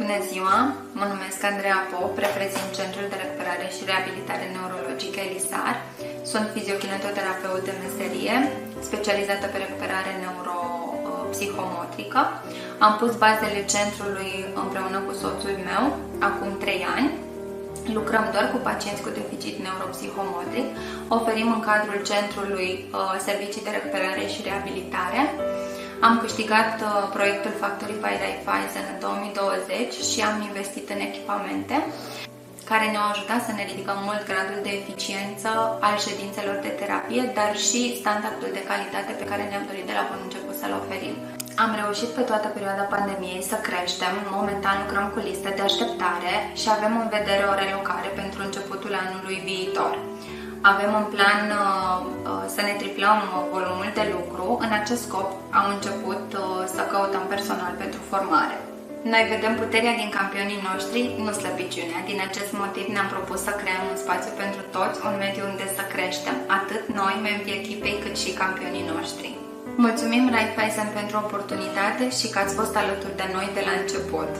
Bună ziua! Mă numesc Andreea Pop, reprezint Centrul de Recuperare și Reabilitare Neurologică Elisar. Sunt fiziokinetoterapeut de meserie, specializată pe recuperare neuropsihomotrică. Am pus bazele centrului împreună cu soțul meu acum 3 ani. Lucrăm doar cu pacienți cu deficit neuropsihomotric. Oferim în cadrul centrului servicii de recuperare și reabilitare. Am câștigat proiectul Factory by Raiffeisen în 2020 și am investit în echipamente care ne-au ajutat să ne ridicăm mult gradul de eficiență al ședințelor de terapie, dar și standardul de calitate pe care ne-am dorit de la bun început să-l oferim. Am reușit pe toată perioada pandemiei să creștem. Momentan lucrăm cu listă de așteptare și avem în vedere o relocare pentru începutul anului viitor. Avem un plan să ne triplăm volumul de lucru. În acest scop am început să căutăm personal pentru formare. Noi vedem puterea din campionii noștri, nu slăbiciunea. Din acest motiv ne-am propus să creăm un spațiu pentru toți, un mediu unde să creștem, atât noi, membrii echipei, cât și campionii noștri. Mulțumim Raiffeisen pentru oportunitate și că ați fost alături de noi de la început.